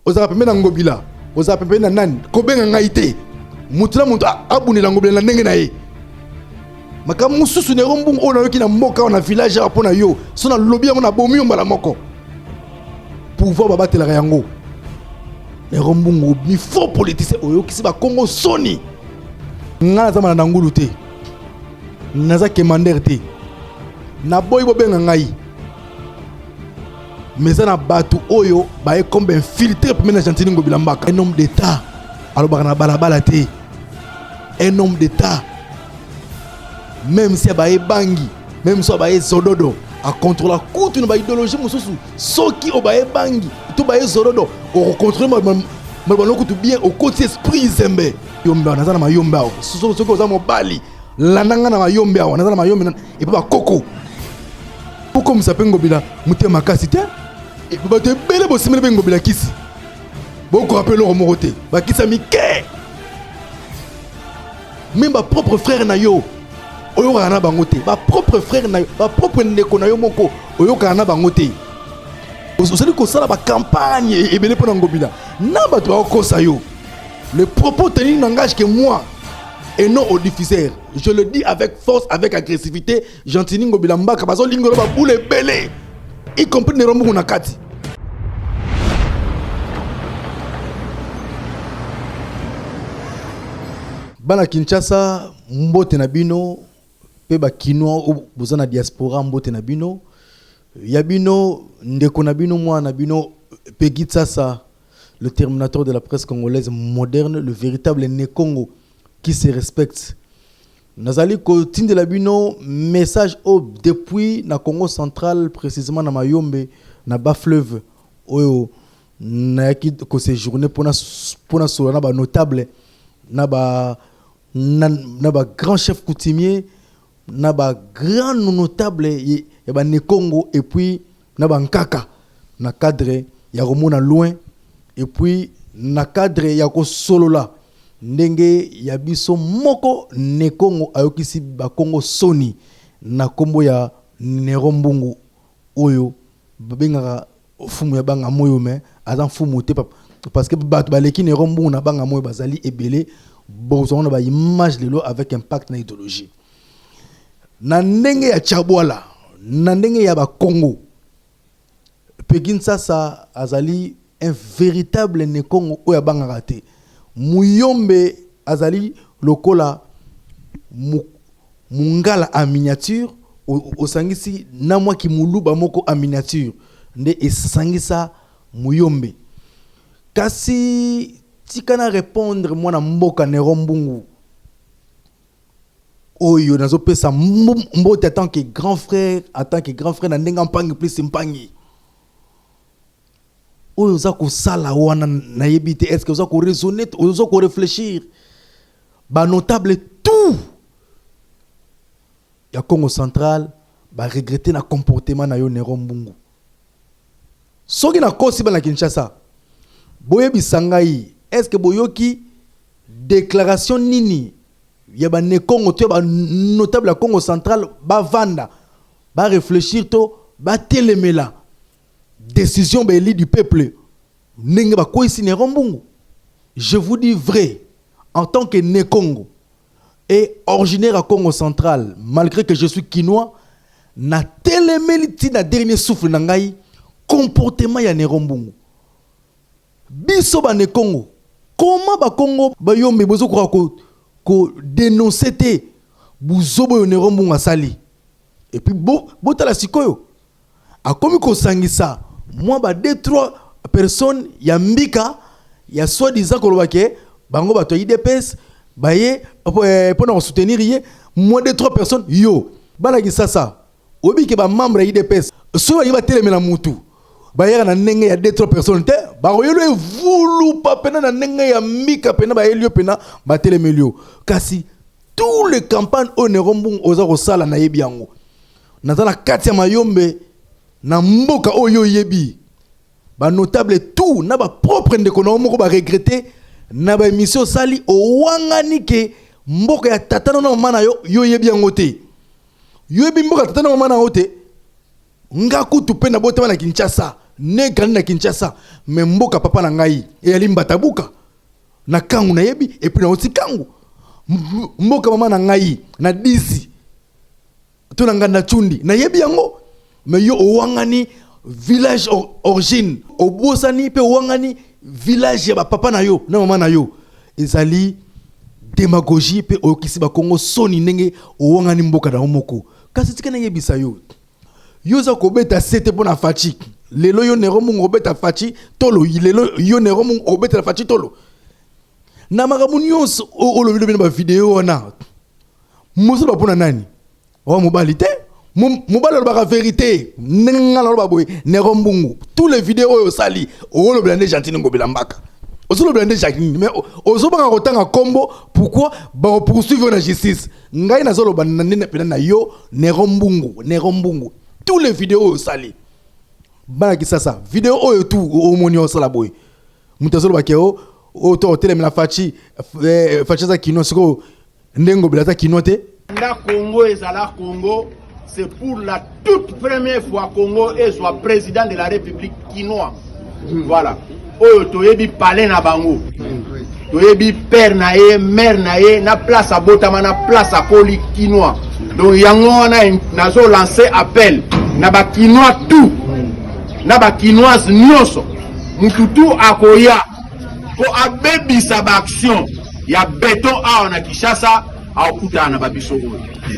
ozaka pembe na ngobila ozaka pembe na nani kobenga ngai te mutula mutu abunela ngobila na ndenge na ye maka mususu ne rombungu ona yoki na mboka na village apo na yo so na lobby yango na bomi mbala moko pouvoir babatela yango ne rombungu mi faux politicien oyoki si ba Congo soni nga za na ngulu te naza commander te na boy bobenga ngai mais na batu oyo ba e comme infiltré pour mena gentili ngobila mbaka un homme d'état alors na balabala te un homme d'état même si ba e bangi même si ba e zododo a contrôler toute une idéologie mususu soki o ba e bangi to ba e zododo o contrôler malbaloko tout bien au côté esprit zembe yomba nazana mayomba soki oza mobali landanga na mayombe awa nazana mayombe et pas koko pourquoi musape ngobila mutema makasi te et ba te bele bo simele ngobila kisi boko rappelle le moroté ba kisa mike même ba propre frère na yo oyo kana bango te ba propre frère na yo ba propre ndeko na yo moko oyo kana bango te osali ko sala ba campagne et belé pour ngobila na ba to ko sa yo le propos tenus n'engage que moi et non au diffuseur. Je le dis avec force, avec agressivité. Gentini ngobila mbaka bazo lingolo ba boule belé. Y compris ne rombu na kati. Bana Kinshasa mbote na bino pe ba kinoa boza na diaspora mbote na bino. Ya bino ndeko na bino mwa na bino pe Gitsasa le terminateur de la presse congolaise moderne, le véritable Nekongo qui se respecte. Nazali ko tinde la bino message depuis na Congo central précisément na Mayombe na bas fleuve oyo na ki ko séjourner pour na solana ba notable na ba grand chef coutumier na ba grand notable ya ba Nekongo et puis na ba nkaka na cadre ya romona loin et puis na cadre ya ko solola ndenge ya biso moko Nekongo ayokisi ba Congo soni na kombo ya Nerombungu oyo babengaka fumu ya banga moyo me azan fumu te parce que ba baleki Nerombungu na banga moyo bazali ebele bozona ba image lelo avec impact na idéologie na ndenge ya Chabwala na ndenge ya ba Congo Kinshasa azali un véritable Nekongo oya banga te Muyombe azali lokola mungala en miniature osangisi na mwa ki muluba moko en miniature nde esangisa Muyombe kasi tikana répondre mwana mboka Nerombungu oyo nazo pesa mbote en tant que grand frère na ndenga mpangi plus mpangi oyo za ko sala wana na yebite est-ce que oza ko raisonner oza ko réfléchir ba notable tout ya Congo central ba regretter na comportement na yo Nerombungu soki na kosi ba na Kinshasa boyebi sangai est-ce que boyoki déclaration nini ya ba Nekongo to ba notable ya Congo central ba vanda ba réfléchir to ba telemela décision béli du peuple n'engue ba quoi ici Nerombungu. Je vous dis vrai, en tant que Nekongo et originaire à Congo central, malgré que je suis quinois, na telemeli na dernier souffle nangai comportement ya Nerombungu. Biso ba Nekongo, comment ba Congo ba yombe bozo ko dénoncer te buzobo yo Nerombungu asali. Et puis bota la sikoyo. A komi ko sangisa moi ba 2-3 personnes ya mbika ya soi-disant kolobake bango bato IDPS baye pour nous soutenir yé moi 2-3 personnes yo bana gisasa obi ke ba membre ya IDPS so ba telemela mutu baye na ndenge ya 2-3 personnes te ba yelo vulu pa pena na ndenge ya mbika pena ba elio pena ba telemelio kasi tous les campagnes au Nerombungu oza ko sala na yebi yango nazala kati ya Mayombe na mboka oyo yebi ba notable tout na ba propre ndeko na moko ba regretter na ba émission sali o wangani ke mboka ya tatano na mama na yo yebi yango te yo yebi mboka tatano na mama na yo te ngaku tu pe na botema na Kinshasa ne grandi na Kinshasa mais mboka papa na ngai e ali mbatabuka na kangu na yebi et puis na oti kangu mboka mama na ngai na disi to na nganda chundi na yebi yango mais yo owangani village origine obosani pe owangani village ya papa na yo na mama na yo ezali démagogie pe okisi ba Congo soni ndenge owangani mboka na moko kasi tikana yebisa yo yoza kobeta sete pona fachi lelo yo nero mungu obeta fachi tolo lelo yo nero mungu obeta fachi tolo na makamu nyonso olobilo bino ba video wana muso ba pona nani wa mobali te mobali ba vérité ngala ba boy nero mungu tous les vidéos oyo sali olobilo ndé gentil ngobela mbaka olobilo ndé Jacqueline mais ozobanga kotanga kombo pourquoi ba poursuivre la justice ngai na zolo ba nene pena na yo nero mbungu tous les vidéos au sali bana ki ça vidéo oyo tout au monio sala boy mutazolo bakeo o to tele la fachi za kino siko ndengo bilata kinote na Congo ezala Congo c'est pour la toute première fois Congo et soit président de la République quinois voilà oyo toyebi palais na bango toyebi père na ye mère na ye na place à botama na place à koli quinois donc yango wana nazo lancer appel na ba quinois tout na ba quinoise nyonso mututu akoya ko abebisa ba action ya béton a na Kinshasa akuta na babiso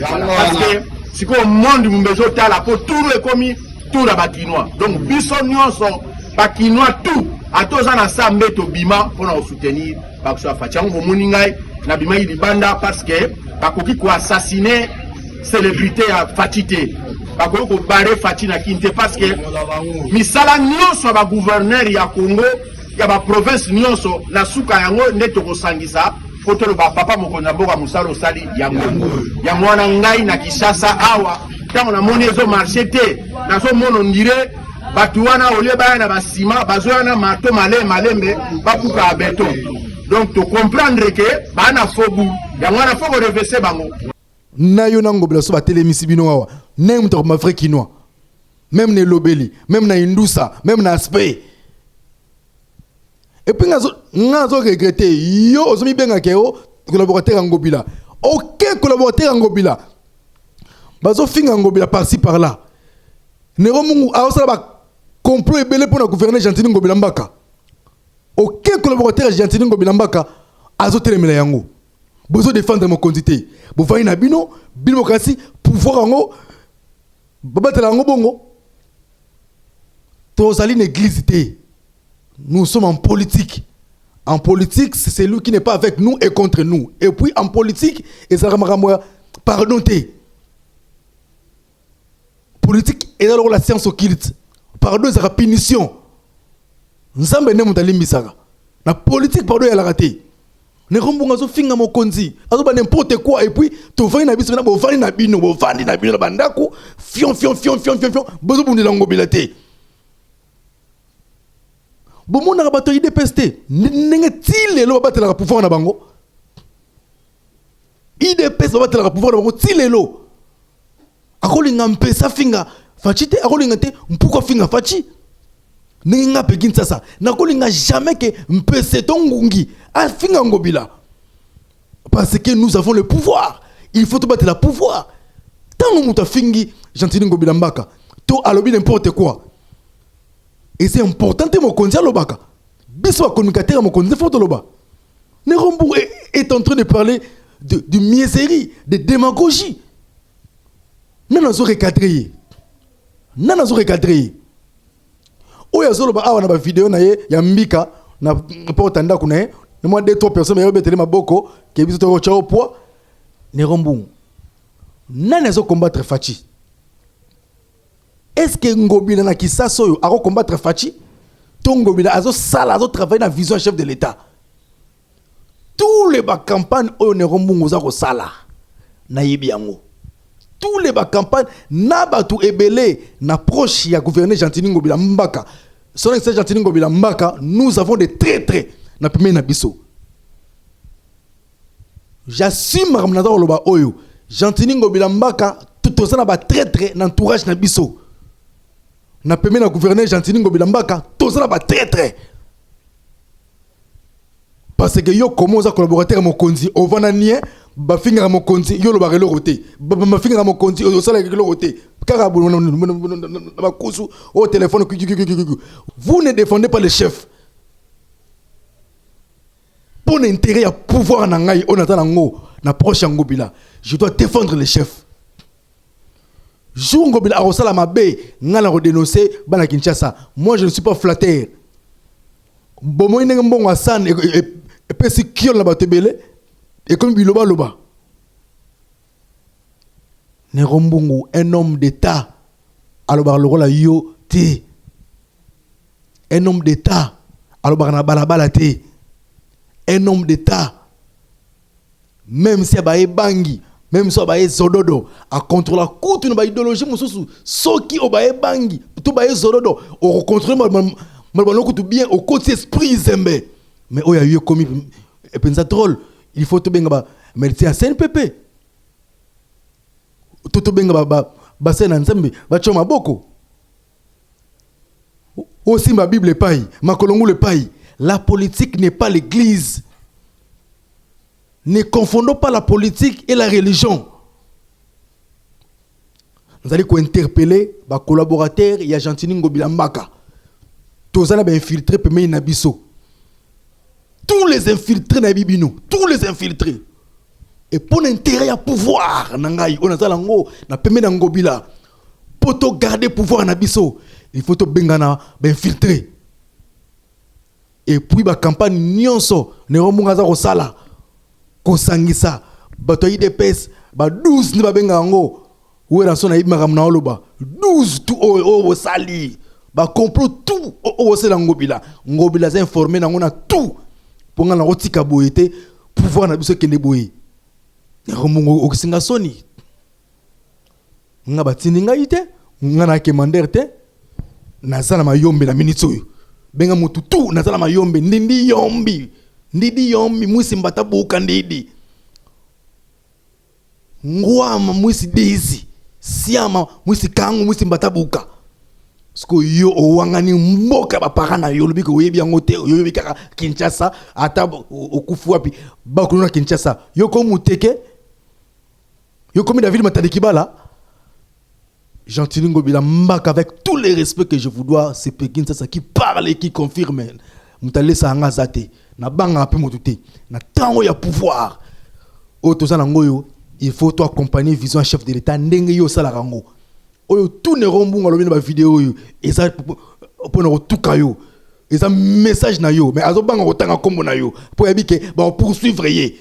parce que siko monde mbezo tala po tout ekomi tout na ba quinois donc biso nyonso ba quinois tout atoza na sambe to bima pour nous soutenir parce que fachango moningai na bima yi banda parce que bakoki ko assassiner célébrité à Fatité bakoki ko barrer Fati na kinte parce que misala nyonso ba gouverneur ya Congo ya ba province nyonso na suka yango ndeto ko sangisa foto ba papa mokonza mboka musalo sali yango wana ngai na Kinshasa awa tango na moni ezo marché te na so mono ndire batuana ole ba na basima bazoana mato malembe bakuka béton donc to comprendre que ba na fobu yango na fogo reverser bango na yo nango bla so ba telemisi bino awa nem to ma frère kinois même ne lobeli même na indusa même na aspect et puis ngazo regretter yo ozomi benga keo collaborateur ngobila aucun collaborateur ngobila bazo finga ngobila par-ci par-là nero mungu aosala ba complot ebele pour na gouverner Gentili Ngobila Mbaka aucun collaborateur Gentili Ngobila Mbaka azo telemela yango bozo défendre mon quantité bo fani na bino démocratie pouvoir yango babatela yango bongo tozali une église té nous sommes en politique c'est celui qui n'est pas avec nous et contre nous et puis en politique ezala makamwa pardon té politique est dans la science occulte pardon c'est la punition nzambe ne mutalimbisaka na politique pardon ya la raté ne rombonga zo finga mokonzi azo ba n'importe quoi et puis to vani na biso na bo vani na bino na bandako fion bozo bundela ngobila te bo mona bato yi dépesté ndenge tilelo batela pouvoir na bango IDPS batela pouvoir na bango tilelo akolinga mpesa finga Fachi te akolinga te mpuko finga Fachi ninga pekin sasa nakolinga jamais que mpese tongungi a finga ngobila parce que nous avons le pouvoir il faut te battre le pouvoir tant muta fingi Gentili Ngobila Mbaka to alobi n'importe quoi et c'est important te mokonzi alobaka biso communicateur mokonzi faut to loba Nerombu est en train de parler de misérie de démagogie nana zo recadrer oya zolo ba awa na ba vidéo na ye ya mbika na porta ndako na ye na moi 2-3 personnes ya betele maboko ke biso to chao poids Nerombu nana zo combattre Fachi est-ce que Ngobila na Kinshasa oyo ako combattre Fachi to Ngobila azo sala azo travailler na vision chef de l'état tous les ba campagne oyo Nerombu za ko sala na yebi yango tous les campagnes na batu ebele na proche ya gouverner Gentili Ngobila Mbaka son excellence Gentili Ngobila Mbaka nous avons des traîtres na peme na biso j'assume ramnaza oloba oyo Gentili Ngobila Mbaka tout ça na ba traître na entourage na biso na pembe na gouverneur Gentini Ngobila Mbaka tozala ba traître parce que yo comment ça collaborateur mokonzi ovana nie ba finga mokonzi yo lo ba relo roté ba finga mokonzi o sala relo roté car ba kusu au téléphone vous ne défendez pas le chef pour l'intérêt à pouvoir na ngai on attend ngo na proche Ngobila je dois défendre le chef jour Ngobila a sala mabe ngala ko dénoncer bana Kinshasa moi je ne suis pas flatteur bomo ine mbongo asan et puis si qui on la batebele et comme biloba loba Nerombungu un homme d'état alors le rôle yo té un homme d'état alors na balabala té un homme d'état même si abaye bangi même si abaye zododo a contrôler la courte une idéologie mususu soki obaye bangi tout baye zododo au contrôler malbaloko tout bien au côté esprit zembe mais oya yo commis et pensa drôle il faut te benga ba mais c'est un CNPP tout benga ba sena nzambe ba choma boko aussi ma Bible paille ma kolongo le paille. La politique n'est pas l'église. Ne confondons pas la politique et la religion. Nous allons interpeller les collaborateurs, il y a Gentini Ngobila Mbaka. Tous les infiltrés peuvent mettre Nabiso. Tous les infiltrés Nabibino, tous les infiltrés. Et pour l'intérêt à pouvoir, on a talango, na pemet Ngobila. Pour te garder pouvoir Nabiso, il faut te bengana infiltrer. Et puis la campagne nyonso ne remongaza ko sala ko sangisa bato IDPS ba 12 ni babenga ngo wera sona ibima na oloba 12 tout o sali ba complot tout o sela Ngobila za informé na ngona tout pour ngana rotika boyete pouvoir na biso kende boye ne remongo okisinga soni nga batini ngaite ngana commander te na sala mayombe na minitsoyo benga mutu tu nazala mayombe ndindi yombi mwisi mbata buka ndidi ngwama mwisi dizi siama mwisi kangu mwisi mbata buka sko yo owangani mboka baparana yo lobiko oyebi yango te yo yebi kaka Kinshasa ata okufu wapi bakuluna Kinshasa yo ko muteke yo komi David Matadi Kibala Gentini Ngobila Mbaka, avec tous les respects que je vous dois, c'est Pékin, c'est ça qui parle et qui confirme. Moutale sa ngazate, na banga ape motuté, na tango ya pouvoir. O toza nangoyo, il faut toi accompagner vision chef de l'État ndenge yo sala rango. Oyo tout ne rombunga lobi na ba vidéo yo, et ça pour no tuka yo. Et ça message na yo, mais azo banga otanga kombo na yo. Pour yabike ba poursuivre yé.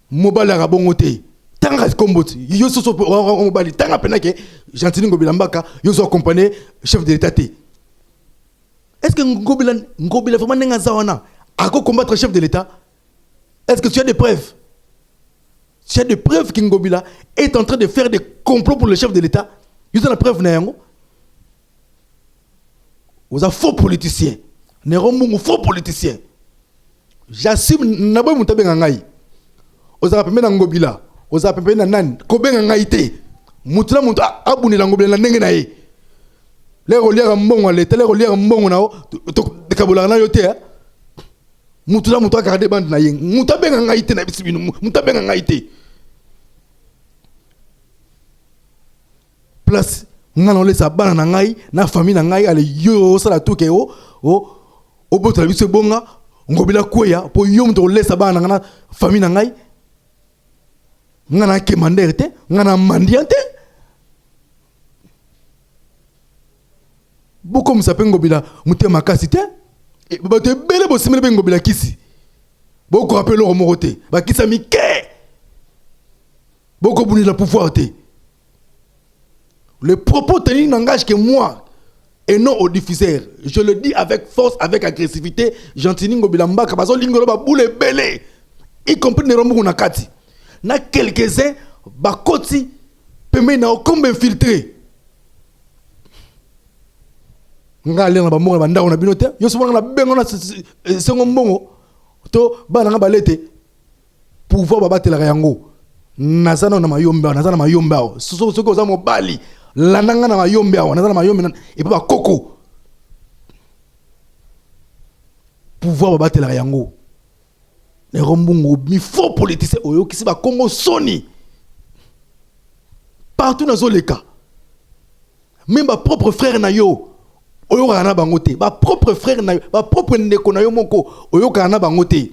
Mobala rabongote. Tanga komboti yo soso on bali tanga penake Gentini Ngobila Mbaka yo so accompagner chef de l'État. Est-ce que Ngobila vraiment nenga zawana à combattre chef de l'État? Est-ce que tu as des preuves? Tu as des preuves que Ngobila est en train de faire des complots pour le chef de l'État? Vous avez la preuve na yango? Vous êtes faux politicien. Ne rombungu faux politicien. J'assume na boy mutabenga ngai. Vous avez pemena Ngobila. Oza pepe na nani ko benga ngaite mutula mutu abunela Ngobila na ndenge na ye lero liaka mbongo leta lero liaka mbongo na to kabola na yo te mutula mutu akarade bande na ye mutu benga ngaite na bisibino mutu benga ngaite place ngana lesa bana na ngai na famille na ngai ale yo sala tuke o botola biso bonga Ngobila kweya po yo mutu lesa bana na famille na ngai ngana commander te ngana mandiante boko musape Ngobila mute makasi te e bato ebele bosimele be Ngobila kisi boko rappele lo morote bakisa mike boko buni la pouvoir te le propos tenus n'engage que moi et non au diffuseur. Je le dis avec force, avec agressivité. Gentini Ngobila Mbaka bazo lingolo ba boule belé y compris ne rombu na kati na quelques-uns bakoti peme na comme infiltré ngale na ba mongo ba ndako na binote yo so na bengo na sengo mbongo to bana nga balete pouvoir ba batela yango nazana na mayomba nazana mayomba so ko za mobali lananga na mayombe awa na mayombe et puis ba koko pouvoir ba battre yango Nero Mbungu mi faux politicien oyo kisi ba Congo soni partout dans les cas même ba propre frère na yo oyo kana bangote ba propre frère na yo ba propre ndeko na yo moko oyo kana bangote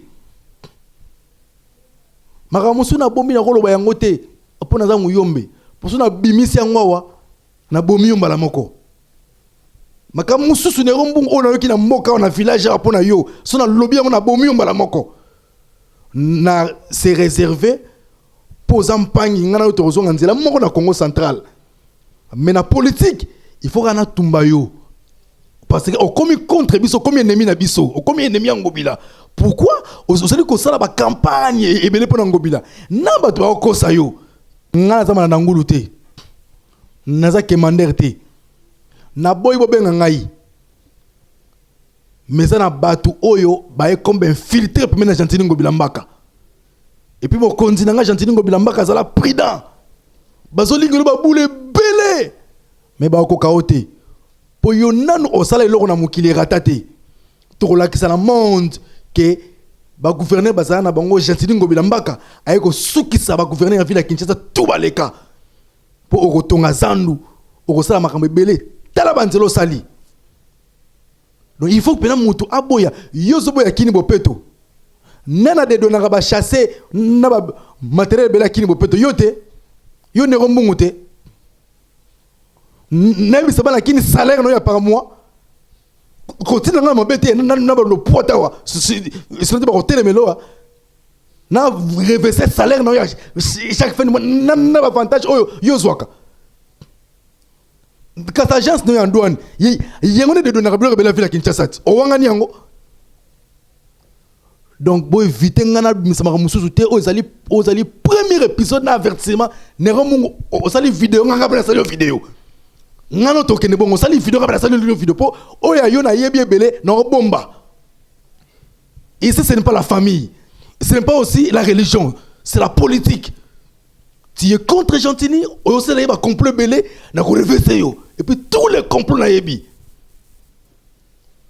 makamusu na bombi na koloba yango te apona za muyombe poso na bimisi yango awa na bomi yomba la moko makamusu su Nero Mbungu ona yoki na mboka na village apona yo so na lobby yango na bomi yomba la moko na c'est réservé pour zampangi ngana yo tozonga nzela moko na Congo central mais na politique il faut kana tumba yo parce que au comme contre biso comme ennemi na biso au comme ennemi ya ngobila pourquoi osali ko sala ba campagne et belé pona ngobila na ba to ko sayo ngana zama na ngulu te naza commander te na boy bo benga ngai mais ça na batu oyo ba e comme infiltré pour mena Gentili Ngobila Mbaka et puis mo konzi na Gentili Ngobila Mbaka zala prudent bazolingelo ba boule belé mais ba ko kaote po yo nanu osala eloko na mokili ratate to kolakisa na monde que ba gouverneur bazala na bango Gentili Ngobila Mbaka ayeko sukisa ba gouverneur ya ville ya Kinshasa tout baleka po okotonga zandu okosala makambo belé tala banzelo sali. Donc il faut que pena mutu aboya yozo boya kini bopeto nana de donaka ba chasser na ba matériel bela kini bopeto yote yo Nero Mbungu te nami sabana kini salaire no ya par mois continue nga mabete na ba lo pota wa c'est pas hôtel melo na reverser salaire no ya chaque fin na ba avantage oyo yozwaka quand agence no yandouane yengo ne de donaka blo bela ville Kinshasa o wangani yango donc bo éviter ngana misama mususu te ozali premier épisode na avertissement Nero Mbungu osali vidéo nganga bela sali vidéo ngano tokene bongo sali vidéo bela sali vidéo po oya yo na yebi ebele na bomba ici ce n'est pas la famille ce n'est pas aussi la religion c'est la politique. Tu es contre Gentili, ou c'est là complot belé, na ko reverser yo. Et puis tous les complots na yebi.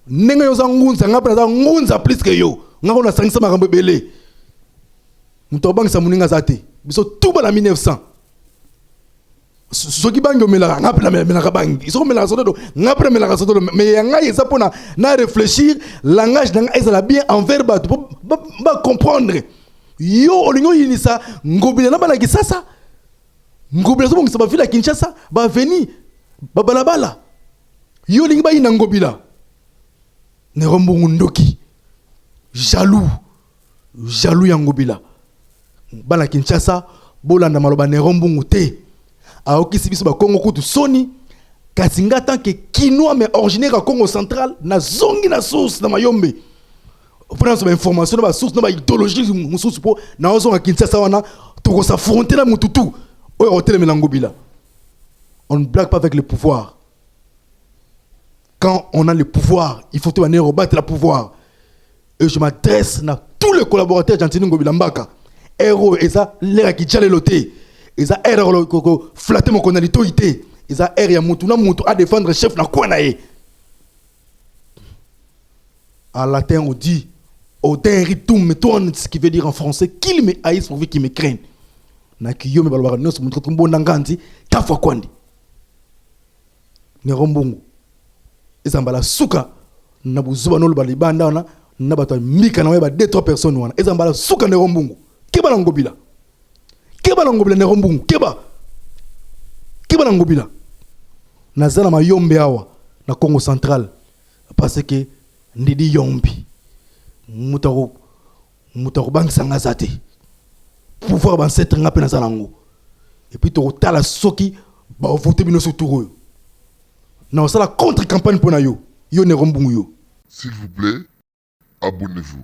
Nenga yo zangunza ngapela za ngunza plus que yo. Ngako na sangisa makambo belé. Mutobang sa muninga zate. Biso tout ba na 1900. Soki bango mela ngapela mela bangi. Iso mela soto ngapela mela soto mais yanga yesa pona na réfléchir langage nanga ezala bien envers ba comprendre. Yo olingo yinisa ngobila na bala kisasa ngobila so ngisa ba villa Kinshasa ba veni ba balabala yo lingi ba yina ngobila Nero Mbungu ndoki jaloux ya ngobila bala Kinshasa bolanda maloba Nero Mbungu te aokisi biso ba Congo kutu soni kasi nga tant que kinois mais originaire à Congo central na zongi na source na mayombe. Pour information, na source, na idéologie, mususu po na ozo Kinshasa wana to s'affronter na mututu. Oyo hotel Melangobila. On ne blague pas avec le pouvoir. Quand on a le pouvoir, il faut tout rebattre le pouvoir. Et je m'adresse à tous les collaborateurs de Gentili Ngobila Mbaka. Héros, et ça, l'air qui tient loté. Et ça, héros, flatter mon connalitoïté. Et ça, héros, mutu à défendre le chef na quoi nae. En latin, on dit Odin ritum meton, ce qui veut dire en français qu'il me haïsse pour qu'il me craigne. Na kiyo me balwara nos montre tumbo ndanganzi kafwa kwandi. Nero Mbungu. Ezambala suka na buzuba no balibanda na na bato mika na ba 2-3 personnes wana. Ezambala suka Nero Mbungu. Keba na ngobila. Keba na ngobila Nero Mbungu. Keba na ngobila. Nazana mayombe awa na Congo central parce que ndidi yombi. Mutaro bangisa ngazate pouvoir bansetre ngape na zalango et puis to tala soki ba voter bino sur tour na osala contre campagne pona yo Nero Mbungu yo. S'il vous plaît, abonnez-vous.